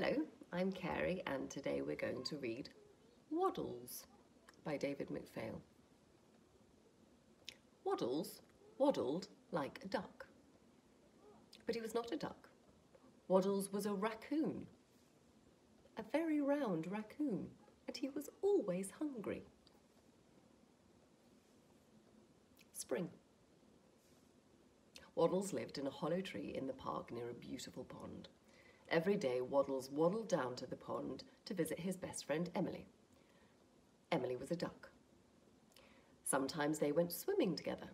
Hello, I'm Carey and today we're going to read Waddles by David McPhail. Waddles waddled like a duck. But he was not a duck. Waddles was a raccoon. A very round raccoon, and he was always hungry. Spring. Waddles lived in a hollow tree in the park near a beautiful pond. Every day, Waddles waddled down to the pond to visit his best friend, Emily. Emily was a duck. Sometimes they went swimming together.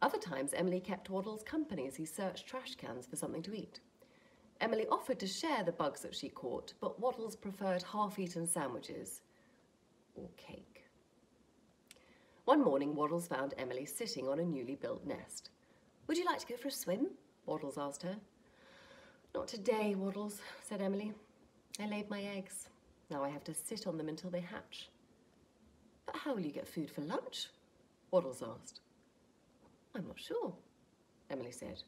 Other times, Emily kept Waddles company as he searched trash cans for something to eat. Emily offered to share the bugs that she caught, but Waddles preferred half-eaten sandwiches or cake. One morning, Waddles found Emily sitting on a newly built nest. "Would you like to go for a swim?" Waddles asked her. "Not today, Waddles," said Emily. "I laid my eggs. Now I have to sit on them until they hatch." "But how will you get food for lunch?" Waddles asked. "I'm not sure," Emily said.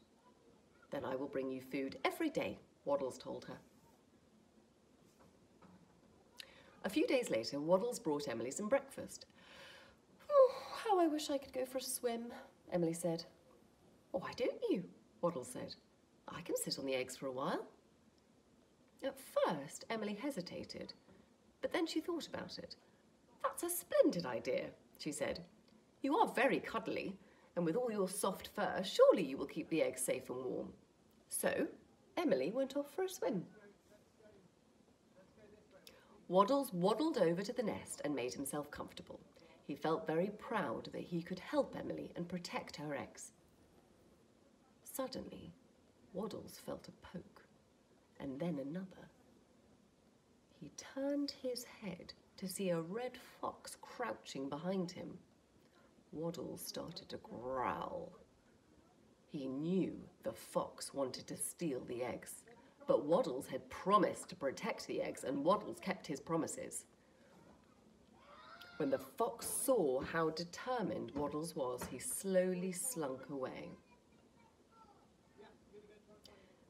"Then I will bring you food every day," Waddles told her. A few days later, Waddles brought Emily some breakfast. "Oh, how I wish I could go for a swim," Emily said. "Why don't you?" Waddles said. "I can sit on the eggs for a while." At first, Emily hesitated, but then she thought about it. "That's a splendid idea," she said. "You are very cuddly, and with all your soft fur, surely you will keep the eggs safe and warm." So, Emily went off for a swim. Waddles waddled over to the nest and made himself comfortable. He felt very proud that he could help Emily and protect her eggs. Suddenly, Waddles felt a poke, and then another. He turned his head to see a red fox crouching behind him. Waddles started to growl. He knew the fox wanted to steal the eggs, but Waddles had promised to protect the eggs, and Waddles kept his promises. When the fox saw how determined Waddles was, he slowly slunk away.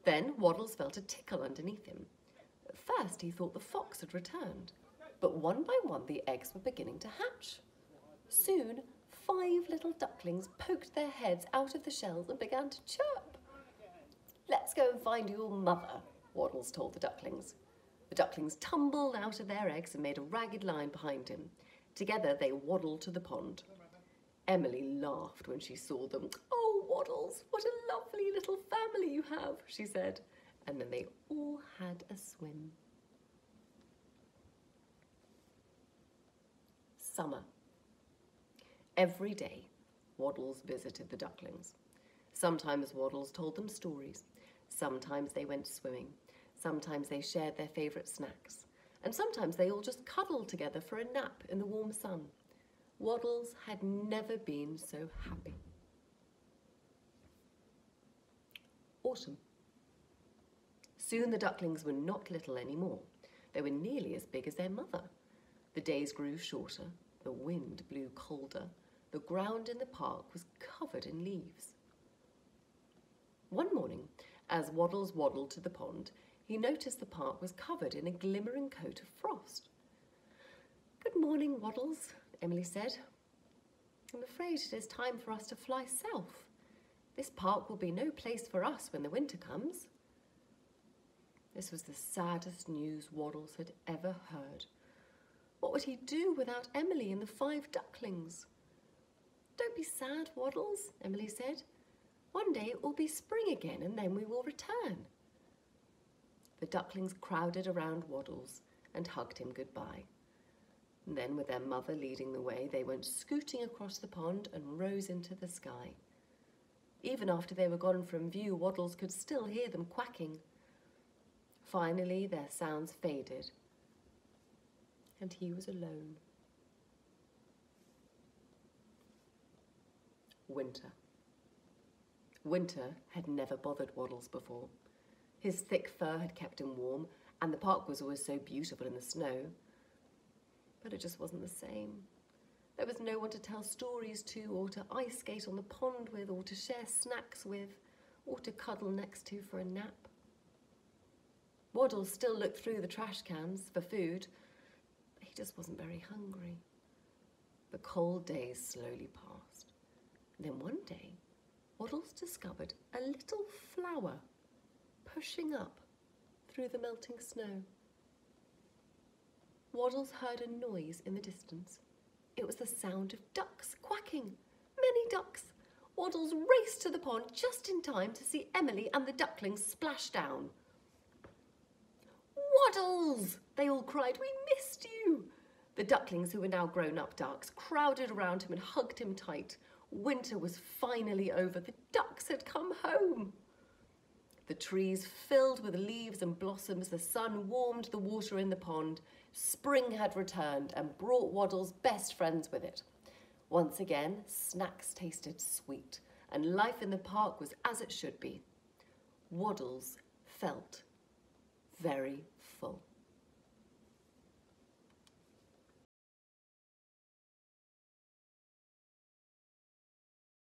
Then Waddles felt a tickle underneath him. At first he thought the fox had returned, but one by one the eggs were beginning to hatch. Soon 5 little ducklings poked their heads out of the shells and began to chirp. "Let's go and find your mother," Waddles told the ducklings. The ducklings tumbled out of their eggs and made a ragged line behind him. Together they waddled to the pond. Emily laughed when she saw them. "Oh, Waddles, what a lovely little family you have," she said. And then they all had a swim. Summer. Every day, Waddles visited the ducklings. Sometimes Waddles told them stories. Sometimes they went swimming. Sometimes they shared their favourite snacks. And sometimes they all just cuddled together for a nap in the warm sun. Waddles had never been so happy. Autumn. Soon the ducklings were not little anymore. They were nearly as big as their mother. The days grew shorter, the wind blew colder, the ground in the park was covered in leaves. One morning, as Waddles waddled to the pond, he noticed the park was covered in a glimmering coat of frost. "Good morning, Waddles," Emily said. "I'm afraid it is time for us to fly south. This park will be no place for us when the winter comes." This was the saddest news Waddles had ever heard. What would he do without Emily and the 5 ducklings? "Don't be sad, Waddles," Emily said. "One day it will be spring again and then we will return." The ducklings crowded around Waddles and hugged him goodbye. And then, with their mother leading the way, they went scooting across the pond and rose into the sky. Even after they were gone from view, Waddles could still hear them quacking. Finally, their sounds faded, and he was alone. Winter. Winter had never bothered Waddles before. His thick fur had kept him warm, and the park was always so beautiful in the snow. But it just wasn't the same. There was no one to tell stories to, or to ice skate on the pond with, or to share snacks with, or to cuddle next to for a nap. Waddles still looked through the trash cans for food. He just wasn't very hungry. The cold days slowly passed. Then one day, Waddles discovered a little flower pushing up through the melting snow. Waddles heard a noise in the distance. It was the sound of ducks quacking. Many ducks. Waddles raced to the pond just in time to see Emily and the ducklings splash down. "Waddles!" they all cried. "We missed you!" The ducklings, who were now grown-up ducks, crowded around him and hugged him tight. Winter was finally over. The ducks had come home. The trees filled with leaves and blossoms. The sun warmed the water in the pond. Spring had returned and brought Waddles' best friends with it. Once again, snacks tasted sweet, and life in the park was as it should be. Waddles felt very full.